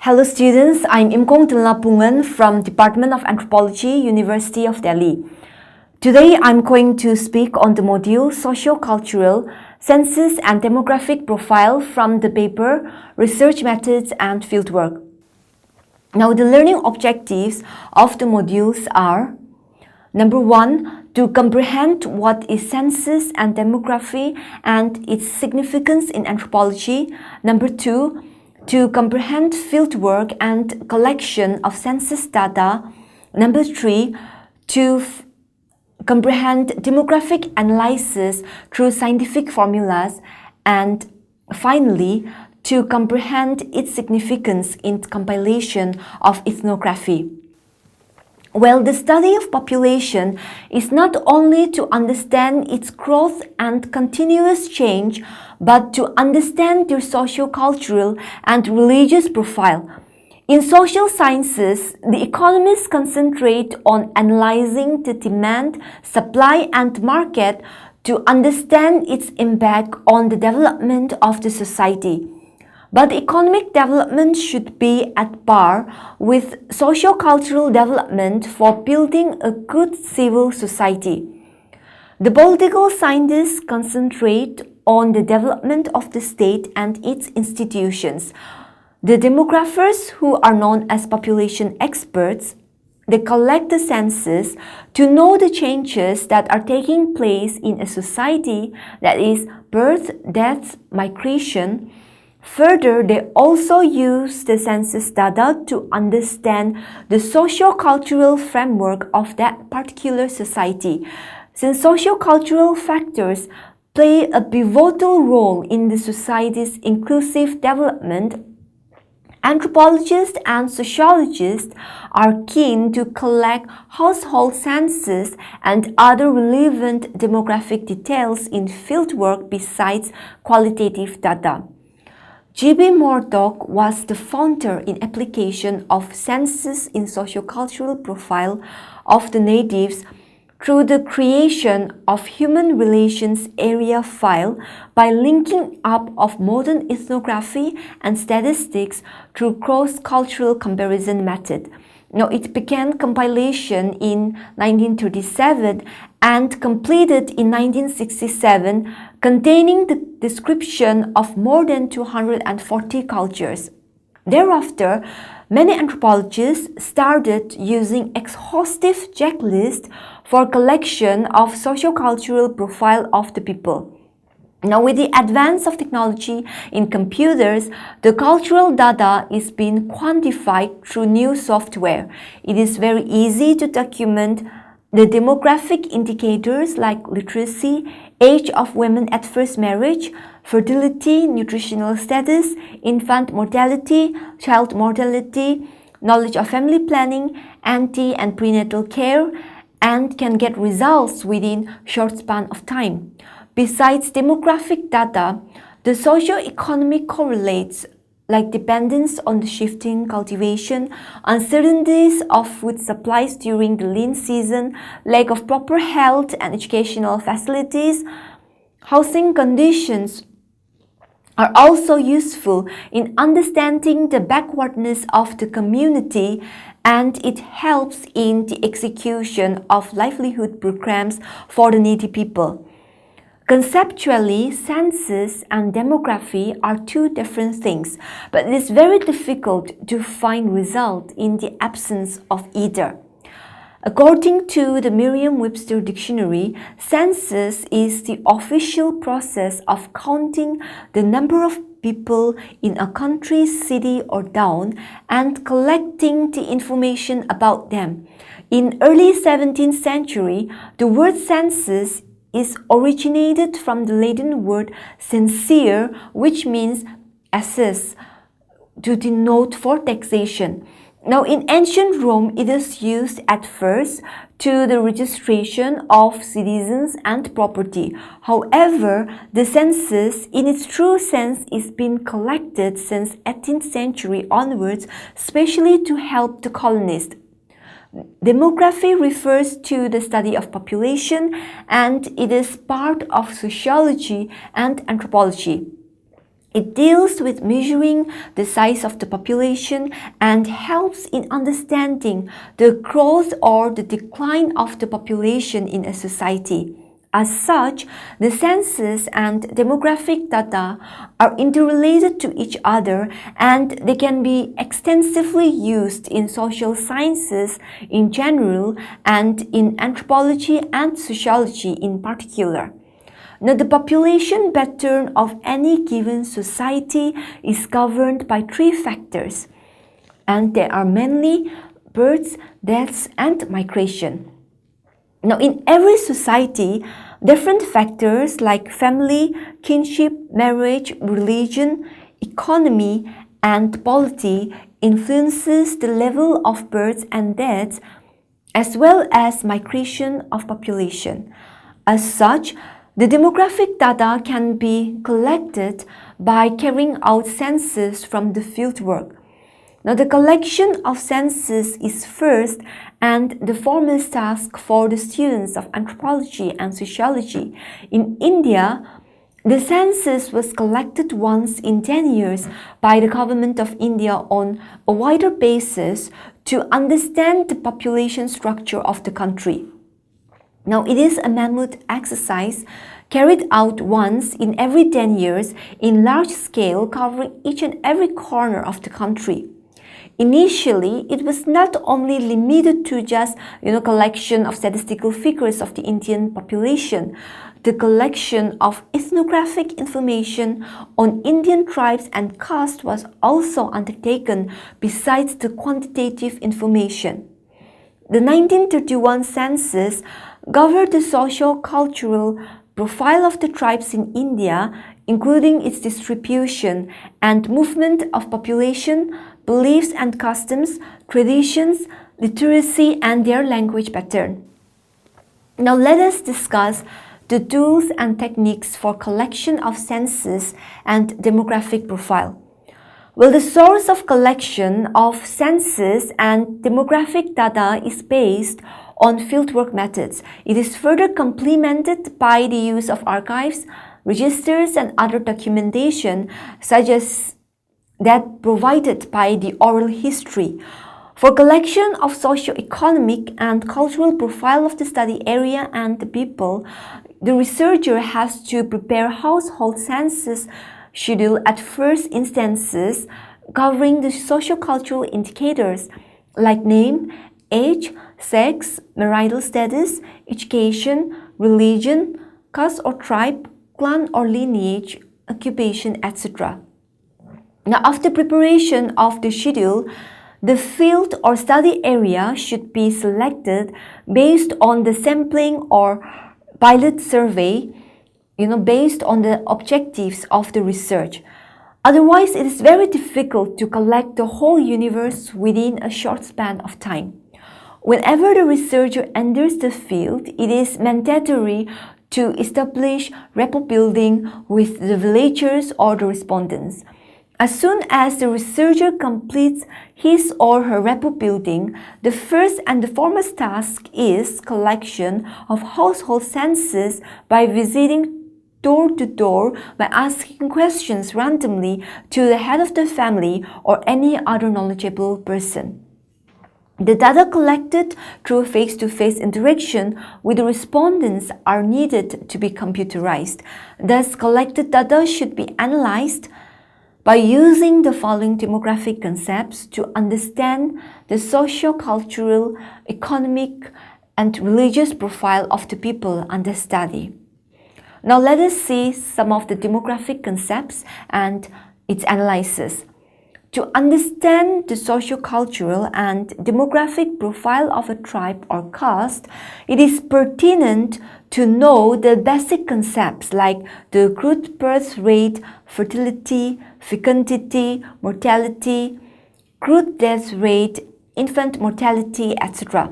Hello students, I'm Imkong Tilnapungan from Department of Anthropology, University of Delhi. Today I'm going to speak on the module Socio-Cultural, Census and Demographic Profile from the paper Research Methods and Fieldwork. Now the learning objectives of the modules are: Number 1, to comprehend what is census and demography and its significance in anthropology. Number 2, to comprehend fieldwork and collection of census data. Number 3, to comprehend demographic analysis through scientific formulas. And finally, to comprehend its significance in compilation of ethnography. Well, the study of population is not only to understand its growth and continuous change, but to understand their socio-cultural and religious profile. In social sciences, the economists concentrate on analyzing the demand, supply, and market to understand its impact on the development of the society. But economic development should be at par with socio-cultural development for building a good civil society. The political scientists concentrate on the development of the state and its institutions. The demographers, who are known as population experts, they collect the census to know the changes that are taking place in a society, that is, birth, death, migration. Further, they also use the census data to understand the socio-cultural framework of that particular society. Since socio-cultural factors play a pivotal role in the society's inclusive development, anthropologists and sociologists are keen to collect household census and other relevant demographic details in fieldwork besides qualitative data. G.B. Murdoch was the founder in application of census in socio-cultural profile of the natives through the creation of Human Relations Area File by linking up of modern ethnography and statistics through cross-cultural comparison method. Now, it began compilation in 1937 and completed in 1967, containing the description of more than 240 cultures. Thereafter, many anthropologists started using exhaustive checklists for collection of socio-cultural profile of the people. Now, with the advance of technology in computers, the cultural data is being quantified through new software. It is very easy to document the demographic indicators like literacy, age of women at first marriage, fertility, nutritional status, infant mortality, child mortality, knowledge of family planning, anti- and prenatal care, and can get results within short span of time. Besides demographic data, the socio-economic correlates like dependence on the shifting cultivation, uncertainties of food supplies during the lean season, lack of proper health and educational facilities. Housing conditions are also useful in understanding the backwardness of the community, and it helps in the execution of livelihood programs for the needy people. Conceptually, census and demography are two different things, but it is very difficult to find result in the absence of either. According to the Merriam-Webster dictionary, census is the official process of counting the number of people in a country, city, or town and collecting the information about them. In early 17th century, the word census is originated from the Latin word censere, which means assess, to denote for taxation. Now, in ancient Rome, it is used at first to the registration of citizens and property. However, the census, in its true sense, is being collected since 18th century onwards, especially to help the colonists. Demography refers to the study of population, and it is part of sociology and anthropology. It deals with measuring the size of the population and helps in understanding the growth or the decline of the population in a society. As such, the census and demographic data are interrelated to each other, and they can be extensively used in social sciences in general and in anthropology and sociology in particular. Now, the population pattern of any given society is governed by three factors, and they are mainly births, deaths, and migration. Now, in every society, different factors like family, kinship, marriage, religion, economy, and polity influences the level of births and deaths as well as migration of population. As such, the demographic data can be collected by carrying out census from the fieldwork. Now, the collection of census is first and the foremost task for the students of anthropology and sociology. In India, the census was collected once in 10 years by the government of India on a wider basis to understand the population structure of the country. Now, it is a mammoth exercise carried out once in every 10 years in large scale, covering each and every corner of the country. Initially, it was not only limited to just collection of statistical figures of the Indian population. The collection of ethnographic information on Indian tribes and castes was also undertaken besides the quantitative information. The 1931 census covered the socio-cultural profile of the tribes in India, including its distribution and movement of population, beliefs and customs, traditions, literacy, and their language pattern. Now let us discuss the tools and techniques for collection of census and demographic profile. Well, the source of collection of census and demographic data is based on fieldwork methods. It is further complemented by the use of archives, registers, and other documentation, such as that provided by the oral history. For collection of socio-economic and cultural profile of the study area and the people, the researcher has to prepare household census schedule at first instances covering the socio-cultural indicators like name, age, sex, marital status, education, religion, caste or tribe, clan or lineage, occupation, etc. Now, after preparation of the schedule, the field or study area should be selected based on the sampling or pilot survey, based on the objectives of the research. Otherwise, it is very difficult to collect the whole universe within a short span of time. Whenever the researcher enters the field, it is mandatory to establish rapport building with the villagers or the respondents. As soon as the researcher completes his or her rapport building, the first and the foremost task is collection of household census by visiting door to door by asking questions randomly to the head of the family or any other knowledgeable person. The data collected through face-to-face interaction with the respondents are needed to be computerized. Thus, collected data should be analyzed by using the following demographic concepts to understand the socio-cultural, economic, and religious profile of the people under study. Now let us see some of the demographic concepts and its analysis. To understand the socio-cultural and demographic profile of a tribe or caste, it is pertinent to know the basic concepts like the growth birth rate, fertility, fecundity, mortality, growth death rate, infant mortality, etc.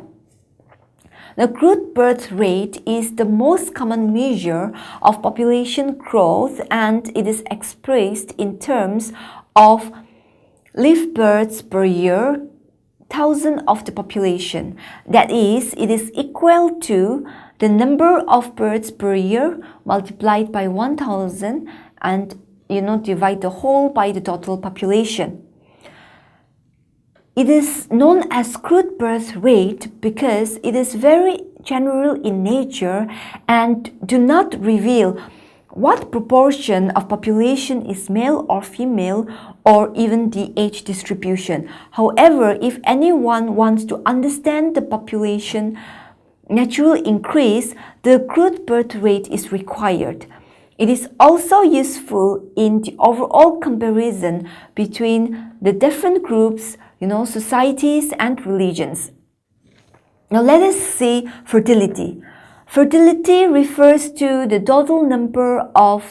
The growth birth rate is the most common measure of population growth, and it is expressed in terms of live births per year, 1,000 of the population. That is, it is equal to the number of births per year multiplied by 1,000, and divide the whole by the total population. It is known as crude birth rate because it is very general in nature and do not reveal what proportion of population is male or female or even the age distribution. However, if anyone wants to understand the population natural increase, the crude birth rate is required. It is also useful in the overall comparison between the different groups, societies and religions. Now let us see fertility. Fertility refers to the total number of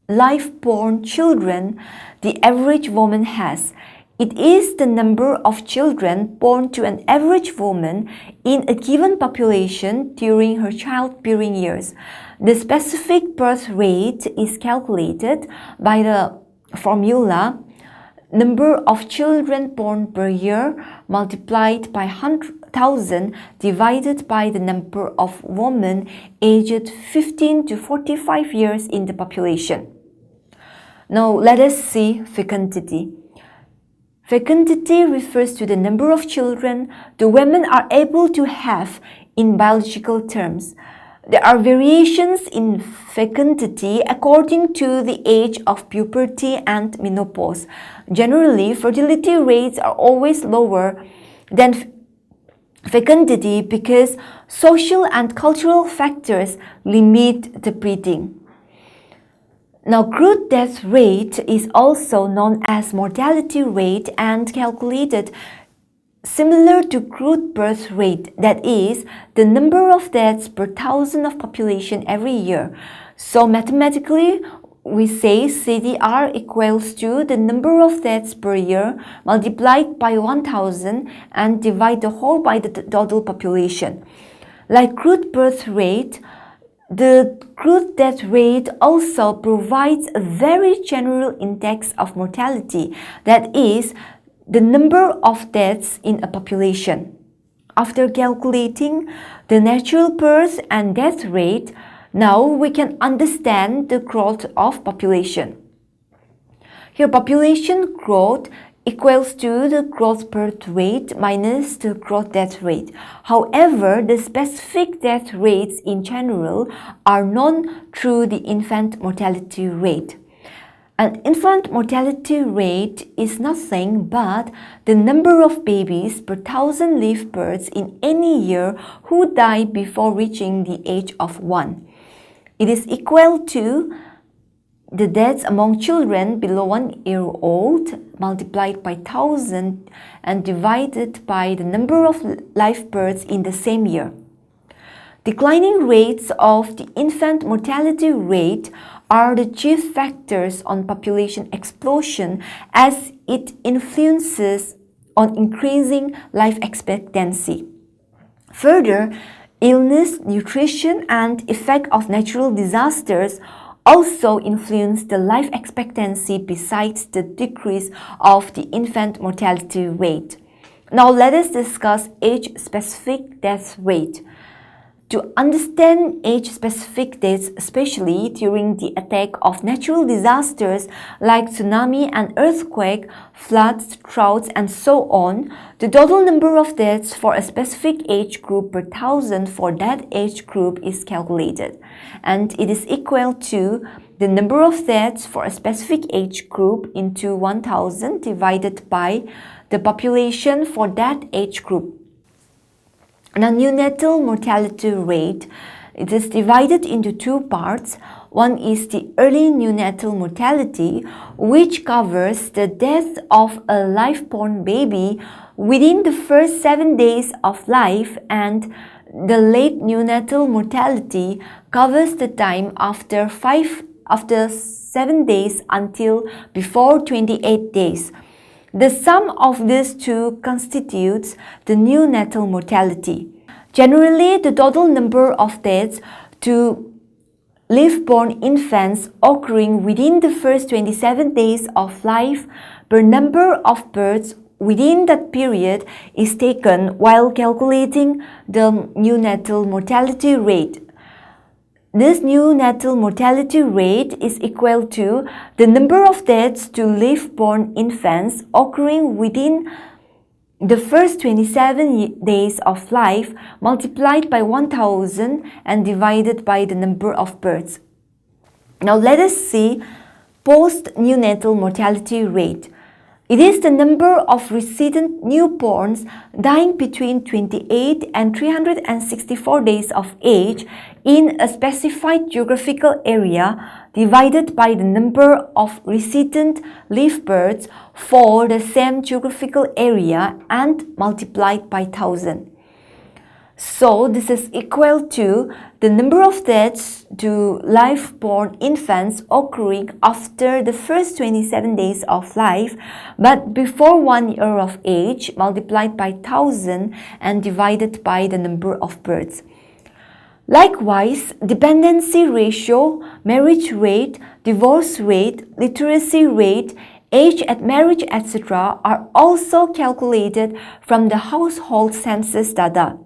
live-born children the average woman has. It is the number of children born to an average woman in a given population during her childbearing years. The specific birth rate is calculated by the formula number of children born per year multiplied by 100,000 divided by the number of women aged 15 to 45 years in the population. Now let us see fecundity. Fecundity refers to the number of children the women are able to have in biological terms. There are variations in fecundity according to the age of puberty and menopause. Generally, fertility rates are always lower than fecundity because social and cultural factors limit the breeding. Now, crude death rate is also known as mortality rate and calculated similar to crude birth rate, that is, the number of deaths per thousand of population every year. So mathematically, we say CDR equals to the number of deaths per year multiplied by 1000 and divide the whole by the total population. Like crude birth rate, the crude death rate also provides a very general index of mortality, that is, the number of deaths in a population. After calculating the natural birth and death rate, now we can understand the growth of population. Here, population growth equals to the growth birth rate minus the growth death rate. However, the specific death rates in general are known through the infant mortality rate. An infant mortality rate is nothing but the number of babies per thousand live births in any year who die before reaching the age of 1. It is equal to the deaths among children below 1 year old multiplied by 1000 and divided by the number of live births in the same year. Declining rates of the infant mortality rate are the chief factors on population explosion as it influences on increasing life expectancy. Further, illness, nutrition, and effect of natural disasters also influence the life expectancy besides the decrease of the infant mortality rate. Now let us discuss age-specific death rate. To understand age-specific deaths, especially during the attack of natural disasters like tsunami and earthquake, floods, droughts, and so on, the total number of deaths for a specific age group per thousand for that age group is calculated, and it is equal to the number of deaths for a specific age group into 1000 divided by the population for that age group. Now, neonatal mortality rate, it is divided into two parts. One is the early neonatal mortality, which covers the death of a live-born baby within the first 7 days of life, and the late neonatal mortality covers the time after 7 days until before 28 days. The sum of these two constitutes the neonatal mortality. Generally, the total number of deaths to live-born infants occurring within the first 27 days of life per number of births within that period is taken while calculating the neonatal mortality rate. This neonatal mortality rate is equal to the number of deaths to live-born infants occurring within the first 27 days of life multiplied by 1000 and divided by the number of births. Now let us see post-neonatal mortality rate. It is the number of resident newborns dying between 28 and 364 days of age in a specified geographical area divided by the number of resident live births for the same geographical area and multiplied by 1000. So this is equal to the number of deaths to live-born infants occurring after the first 27 days of life, but before 1 year of age, multiplied by 1000 and divided by the number of births. Likewise, dependency ratio, marriage rate, divorce rate, literacy rate, age at marriage, etc. are also calculated from the household census data.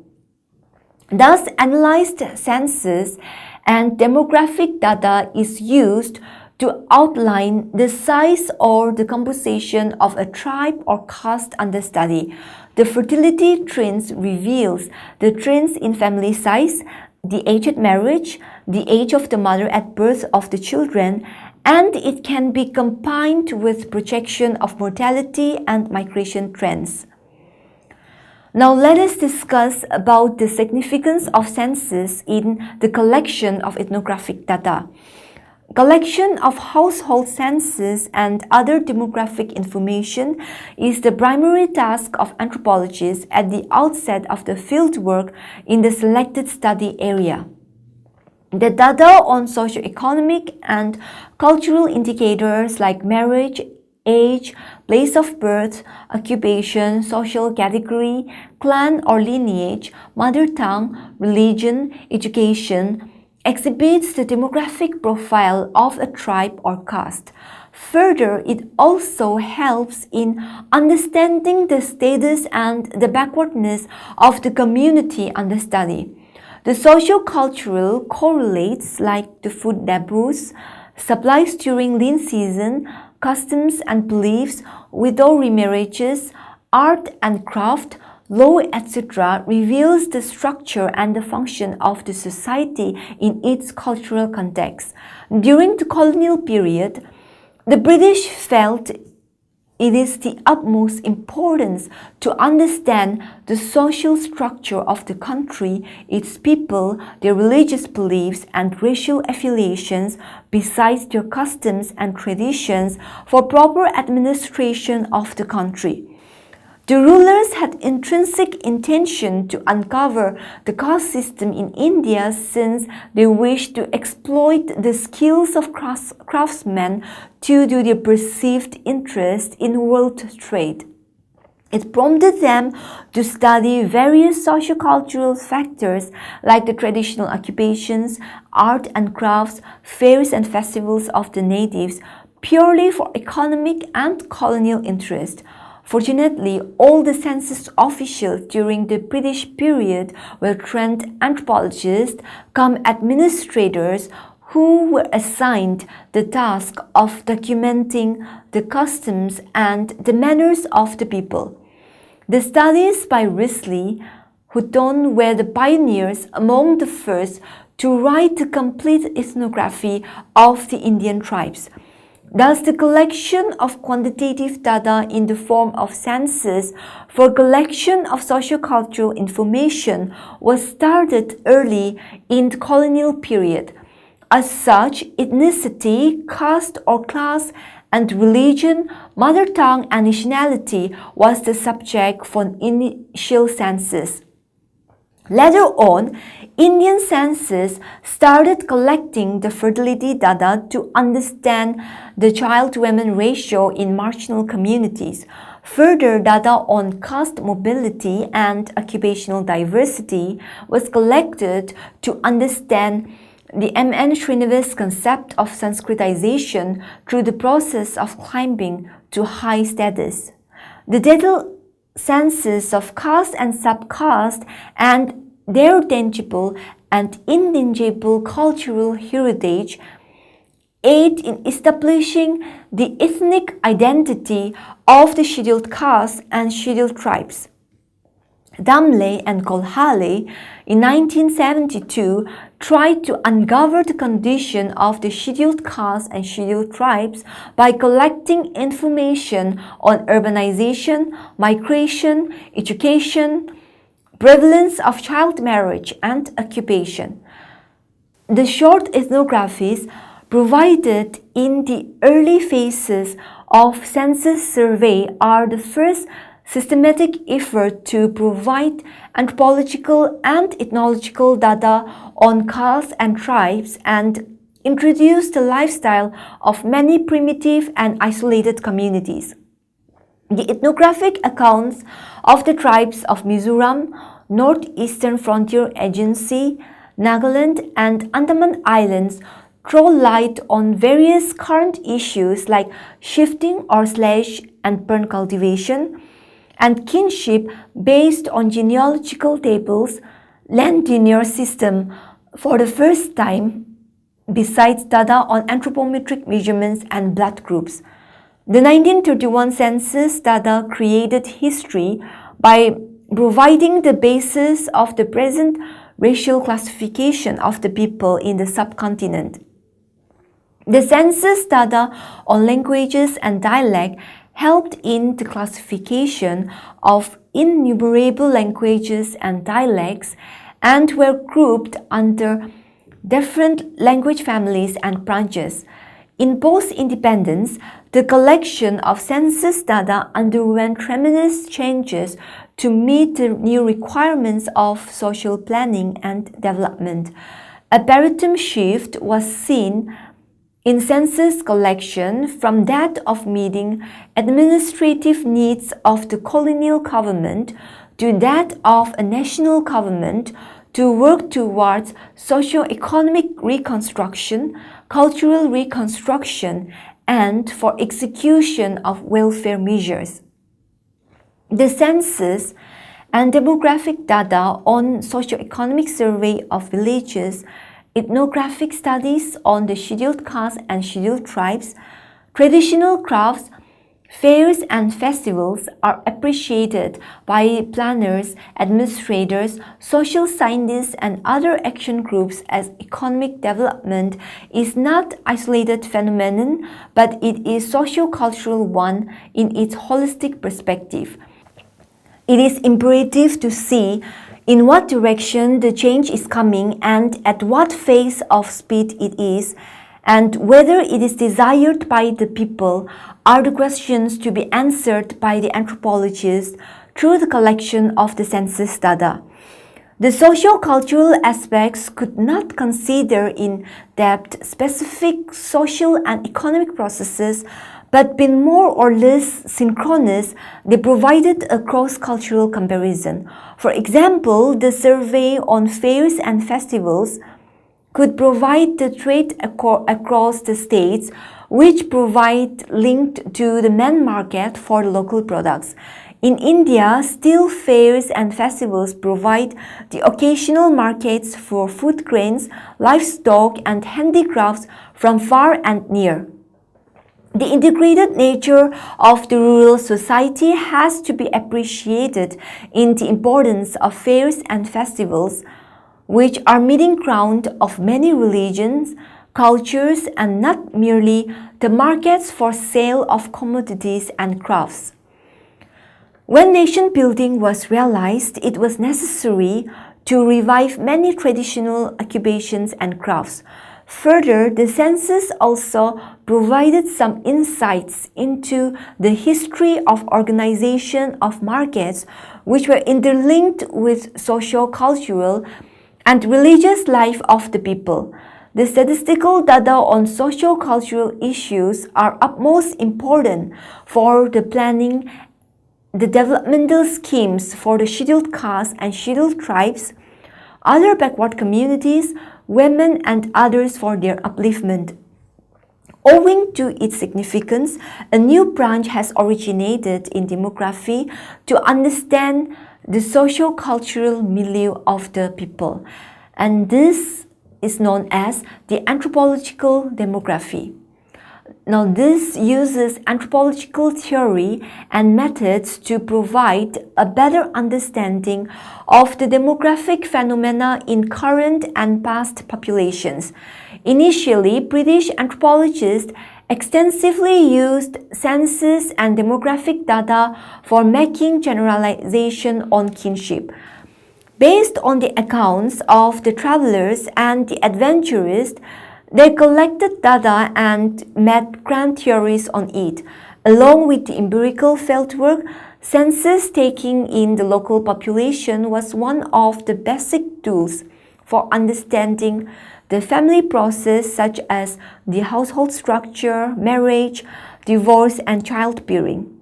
Thus, analyzed census and demographic data is used to outline the size or the composition of a tribe or caste under study. The fertility trends reveals the trends in family size, the age at marriage, the age of the mother at birth of the children, and it can be combined with projection of mortality and migration trends. Now let us discuss about the significance of census in the collection of ethnographic data. Collection of household census and other demographic information is the primary task of anthropologists at the outset of the fieldwork in the selected study area. The data on socio-economic and cultural indicators like marriage, age, place of birth, occupation, social category, clan or lineage, mother tongue, religion, education, exhibits the demographic profile of a tribe or caste. Further, it also helps in understanding the status and the backwardness of the community under study. The socio-cultural correlates like the food taboos, supplies during lean season, customs and beliefs, widow remarriages, art and craft, law, etc. reveals the structure and the function of the society in its cultural context. During the colonial period, the British felt it is the utmost importance to understand the social structure of the country, its people, their religious beliefs and racial affiliations, besides their customs and traditions for proper administration of the country. The rulers had intrinsic intention to uncover the caste system in India since they wished to exploit the skills of craftsmen due to their perceived interest in world trade. It prompted them to study various socio-cultural factors like the traditional occupations, art and crafts, fairs and festivals of the natives, purely for economic and colonial interest. Fortunately, all the census officials during the British period were trained anthropologists cum administrators who were assigned the task of documenting the customs and the manners of the people. The studies by Risley, Hutton were the pioneers among the first to write the complete ethnography of the Indian tribes. Thus, the collection of quantitative data in the form of census for collection of socio-cultural information was started early in the colonial period. As such, ethnicity, caste or class, and religion, mother tongue, and nationality was the subject for initial census. Later on, Indian census started collecting the fertility data to understand the child-to-woman ratio in marginal communities. Further data on caste mobility and occupational diversity was collected to understand the M.N. Srinivas concept of Sanskritization through the process of climbing to high status. The detailed census of caste and subcaste and their tangible and intangible cultural heritage aid in establishing the ethnic identity of the scheduled castes and scheduled tribes. Damle and Kolhale in 1972 tried to uncover the condition of the scheduled castes and scheduled tribes by collecting information on urbanization, migration, education, prevalence of child marriage, and occupation. The short ethnographies provided in the early phases of census survey are the first systematic effort to provide anthropological and ethnological data on castes and tribes and introduce the lifestyle of many primitive and isolated communities. The ethnographic accounts of the tribes of Mizoram, Northeastern Frontier Agency, Nagaland, and Andaman Islands throw light on various current issues like shifting or slash and burn cultivation, and kinship based on genealogical tables, land tenure system for the first time, besides data on anthropometric measurements and blood groups. The 1931 census data created history by providing the basis of the present racial classification of the people in the subcontinent. The census data on languages and dialect helped in the classification of innumerable languages and dialects and were grouped under different language families and branches. In post-independence, the collection of census data underwent tremendous changes to meet the new requirements of social planning and development. A paradigm shift was seen in census collection from that of meeting administrative needs of the colonial government to that of a national government to work towards socio-economic reconstruction, cultural reconstruction, and for execution of welfare measures. The census and demographic data on socio-economic survey of villages, ethnographic studies on the scheduled castes and scheduled tribes, traditional crafts, fairs and festivals are appreciated by planners, administrators, social scientists, and other action groups as economic development is not an isolated phenomenon, but it is socio-cultural one in its holistic perspective. It is imperative to see in what direction the change is coming and at what phase of speed it is, and whether it is desired by the people are the questions to be answered by the anthropologists through the collection of the census data. The socio-cultural aspects could not consider in depth specific social and economic processes, but being more or less synchronous, they provided a cross-cultural comparison. For example, the survey on fairs and festivals could provide the trade across the states, which provide linked to the main market for local products. In India, still fairs and festivals provide the occasional markets for food grains, livestock, and handicrafts from far and near. The integrated nature of the rural society has to be appreciated in the importance of fairs and festivals, which are meeting ground of many religions, cultures, and not merely the markets for sale of commodities and crafts. When nation building was realized, it was necessary to revive many traditional occupations and crafts. Further, the census also provided some insights into the history of organization of markets, which were interlinked with socio-cultural and religious life of the people. The statistical data on socio-cultural issues are utmost important for the planning, the developmental schemes for the scheduled castes and scheduled tribes, other backward communities, women, and others for their upliftment. Owing to its significance, a new branch has originated in demography to understand the socio-cultural milieu of the people. and this is known as the Anthropological Demography. Now, this uses anthropological theory and methods to provide a better understanding of the demographic phenomena in current and past populations. Initially, British anthropologists extensively used census and demographic data for making generalization on kinship. Based on the accounts of the travelers and the adventurers, they collected data and made grand theories on it. Along with the empirical fieldwork, census taking in the local population was one of the basic tools for understanding the family process, such as the household structure, marriage, divorce, and childbearing.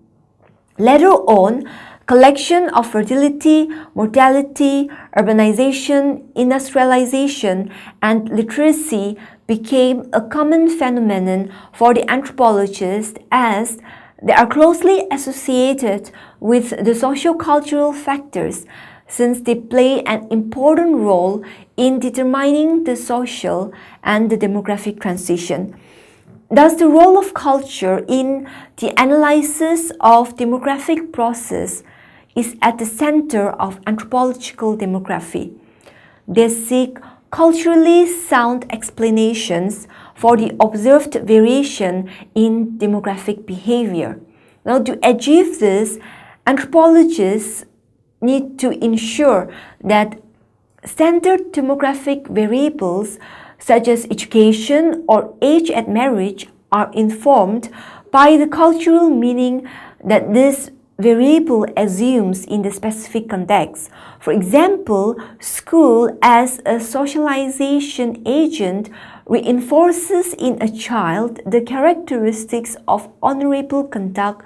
Later on, collection of fertility, mortality, urbanization, industrialization, and literacy became a common phenomenon for the anthropologists as they are closely associated with the socio-cultural factors since they play an important role in determining the social and the demographic transition. Thus, the role of culture in the analysis of demographic process is at the center of anthropological demography. They seek culturally sound explanations for the observed variation in demographic behavior. Now, to achieve this, anthropologists need to ensure that standard demographic variables such as education or age at marriage are informed by the cultural meaning that this variable assumes in the specific context. For example, school as a socialization agent reinforces in a child the characteristics of honorable conduct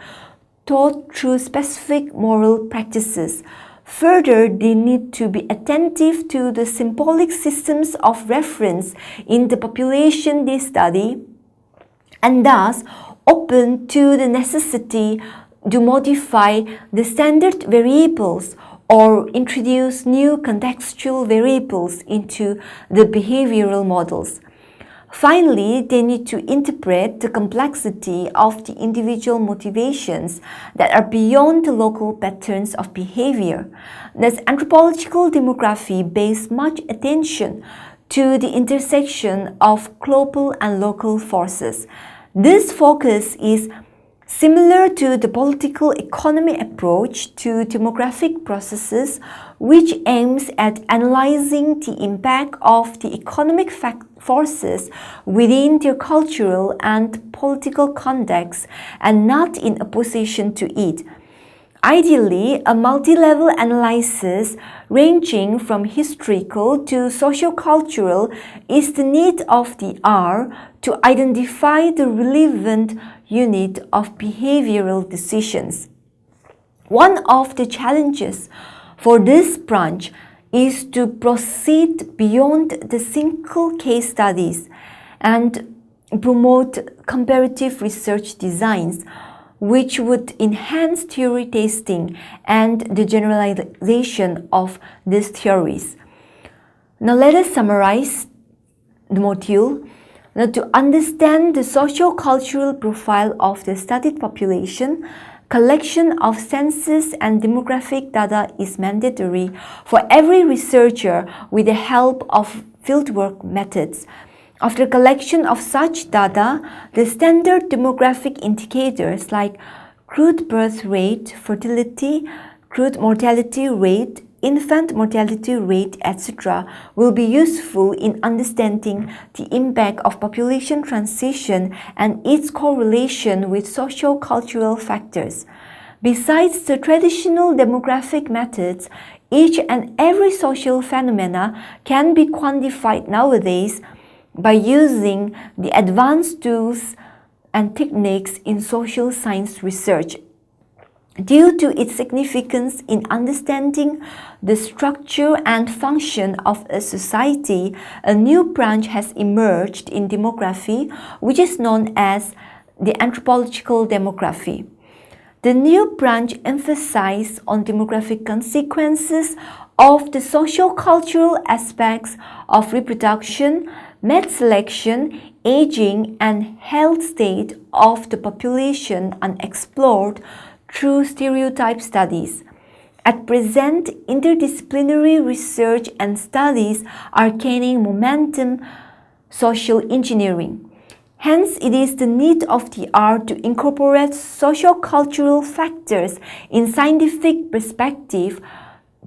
taught through specific moral practices. Further, they need to be attentive to the symbolic systems of reference in the population they study, and thus open to the necessity to modify the standard variables or introduce new contextual variables into the behavioral models. Finally, they need to interpret the complexity of the individual motivations that are beyond the local patterns of behavior. Thus, anthropological demography pays much attention to the intersection of global and local forces. This focus is similar to the political economy approach to demographic processes, which aims at analyzing the impact of the economic forces within their cultural and political context and not in opposition to it. Ideally, a multi-level analysis ranging from historical to socio-cultural is the need of the hour to identify the relevant unit of behavioral decisions. One of the challenges for this branch is to proceed beyond the single case studies and promote comparative research designs, which would enhance theory testing and the generalization of these theories. Now let us summarize the module. Now, to understand the socio-cultural profile of the studied population, collection of census and demographic data is mandatory for every researcher with the help of fieldwork methods. After collection of such data, the standard demographic indicators like crude birth rate, fertility, crude mortality rate, infant mortality rate, etc. will be useful in understanding the impact of population transition and its correlation with socio-cultural factors. Besides the traditional demographic methods, each and every social phenomena can be quantified nowadays by using the advanced tools and techniques in social science research. Due to its significance in understanding the structure and function of a society, a new branch has emerged in demography, which is known as the Anthropological Demography. The new branch emphasizes on demographic consequences of the socio-cultural aspects of reproduction, mass selection, aging, and health state of the population unexplored through stereotype studies. At present, interdisciplinary research and studies are gaining momentum, social engineering. Hence, it is the need of the hour to incorporate socio-cultural factors in scientific perspective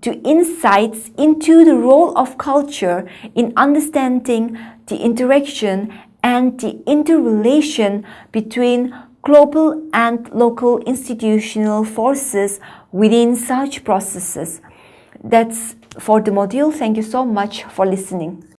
to insights into the role of culture in understanding the interaction and the interrelation between global and local institutional forces within such processes. That's for the module. Thank you so much for listening.